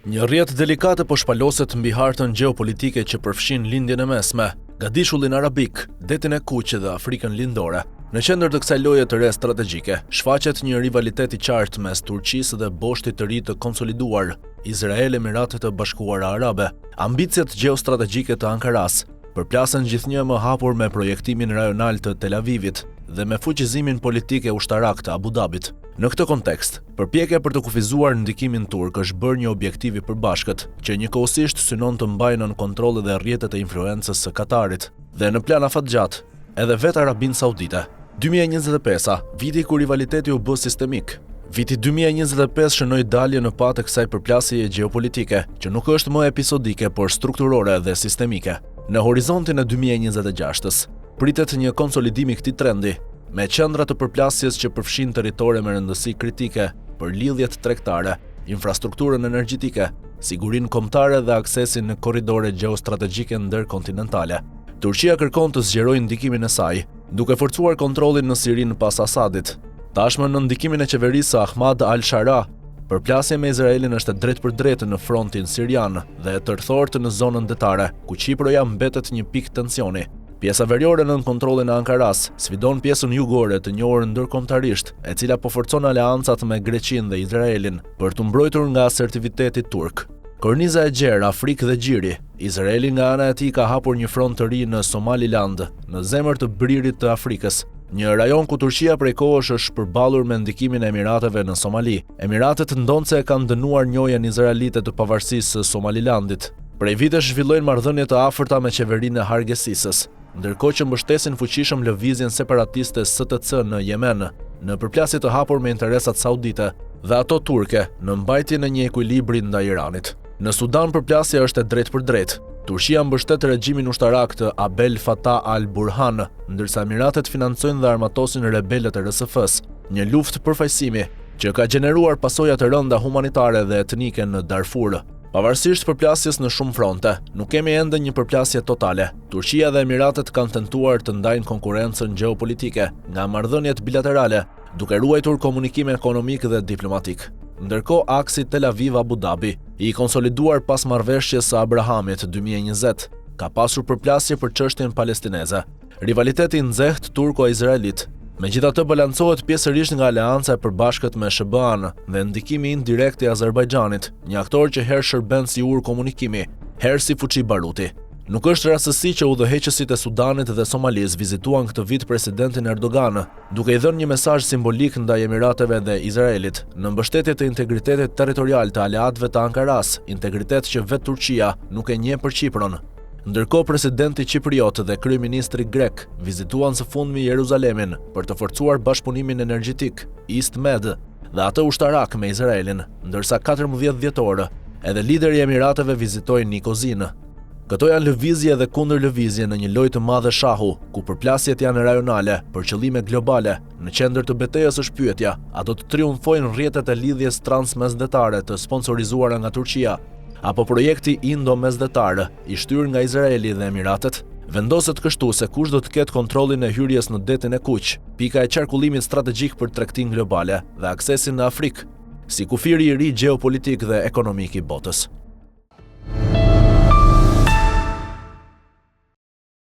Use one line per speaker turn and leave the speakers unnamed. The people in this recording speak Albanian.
Një rrjet delikate po shpaloset mbi hartën gjeopolitike që përfshin lindjen e mesme, Gadishullin Arabik, detin e Kuq dhe Afrikën Lindore. Në qendër të kësaj loje të re strategjike, shfaqet një rivalitet i qartë mes Turqisë dhe boshtit të ri të konsoliduar, Izrael Emiratet e Bashkuara Arabe. Ambicet gjeostrategjike të Ankaras përplasen gjithnjë më hapur me projektimin rajonal të Tel Avivit dhe me fuqizimin politik e ushtarak të Abu Dhabit. Në këtë kontekst, përpjekja për të kufizuar ndikimin turk është bërë një objektiv i përbashkët, që njëkohësisht synon të mbajë nën kontroll edhe rrjetet e influencës së Katarit. Dhe në plan afatgjat, edhe vetë Arabinë Saudite. 2025-a, viti ku rivaliteti u bë sistemik. Viti 2025 shënoi dalje në pa të kësaj përplasjeje gjeopolitike, që nuk është më episodike, por strukturore dhe sistemike. Në horizontin e 2026-s, pritet një konsolidim i këtij trendi, me qendra të përplasjes që përfshin territore me rëndësi kritike për lidhjet tregtare, infrastrukturën energjitike, sigurinë kombëtare dhe aksesin në korridore gjeostrategjike ndërkontinentale. Turqia kërkon të zgjerojë ndikimin e saj, duke forcuar kontrollin në Sirinë pas Asadit. Tashmë në ndikimin e qeverisë së Ahmad al-Shara, përplasja me Izraelin është e drejtë për drejtë në frontin sirian dhe e tërthortë në zonën detare, ku Qipëroja mbetet një pikë tensioni. Pjesa veriore nën kontrollin e Ankaras sfidon pjesën jugore të njohur ndërkombëtarisht, e cila po forcon aleancat me Greqinë dhe Izraelin për të mbrojtur nga asertiviteti turk. Korniza e gjerë, Afrikë dhe Gjiri. Izraeli nga ana e tij ka hapur një front të ri në Somaliland, në zemër të bririt të Afrikës, një rajon ku Turqia prej kohësh është përballur me ndikimin e Emirateve në Somali. Emiratet ndonë e kanë dënuar njohjen izraelite të pavarësisë së Somalilandit. Prej vitesh zhvillojnë marrëdhënie të afërta me qeverinë e Hargesisës, ndërkohë që mbështesin fuqishëm lëvizjen separatiste STC në Yemen, në përplasje të hapur me interesat saudite dhe ato turke në mbajtjen e një ekuilibri ndaj Iranit. Në Sudan përplasja është e drejtë për drejtë. Turqia mbështet regjimin ushtarak të Abdel Fattah al-Burhan, ndërsa Emiratet financojnë dhe armatosin rebelët e RSF-s, një luftë përfaqësimi që ka gjeneruar pasoja të rënda humanitare dhe etnike në Darfur. Pavarësisht përplasjes në shumë fronte, nuk kemi ende një përplasje totale. Turqia dhe Emiratet kanë tentuar të ndajnë konkurrencën gjeopolitike nga marrëdhëniet bilaterale, duke ruajtur komunikim ekonomik dhe diplomatik. Ndërkohë, aksi Tel Aviv-Abu Dhabi, i konsoliduar pas marrëveshjes së Abrahamit 2020, ka pasur përplasje për çështjen palestineze. Rivaliteti i nxehtë turko-izraelit megjithatë balancohet pjesërisht nga aleanca e përbashkët me SBA-n dhe ndikimi indirekt i Azerbajxhanit, një aktor që herë shërben si ur komunikimi, herë si fuqi baruti. Nuk është rastësi që udhëheqësit e Sudanit dhe Somalis vizituan këtë vit presidentin Erdogan, duke i dhënë një mesazh simbolik ndaj Emirateve dhe Izraelit, në mbështetje të integritetit territorial të aleatëve të Ankaras, integritet që vetë Turqia nuk e njeh për Qipëron. Ndërkohë presidenti Qipriot dhe kryeministri grek vizituan së fundmi Jeruzalemin për të forcuar bashkëpunimin energjetik, EastMed, dhe atë ushtarak me Izraelin, ndërsa 14 dhjetor, edhe lideri i Emirateve vizitoi Nikozinë. Këto janë lëvizje dhe kundërlëvizje në një lojë të madhe shahu, ku përplasjet janë rajonale për qëllime globale. Në qendër të betejës është pyetja, a do të triumfojnë rrjetet e lidhjes transmesdhetare të sponsorizuara nga Turqia, apo projekti indo-mesdhetar i shtyrë nga Izraeli dhe Emiratet? Vendoset kështu se kush do të ketë kontrollin e hyrjes në detin e Kuq, pika e qarkullimit strategjik për tregtinë globale dhe aksesin në Afrikë, si kufiri i ri gjeopolitik dhe ekonomik i botës.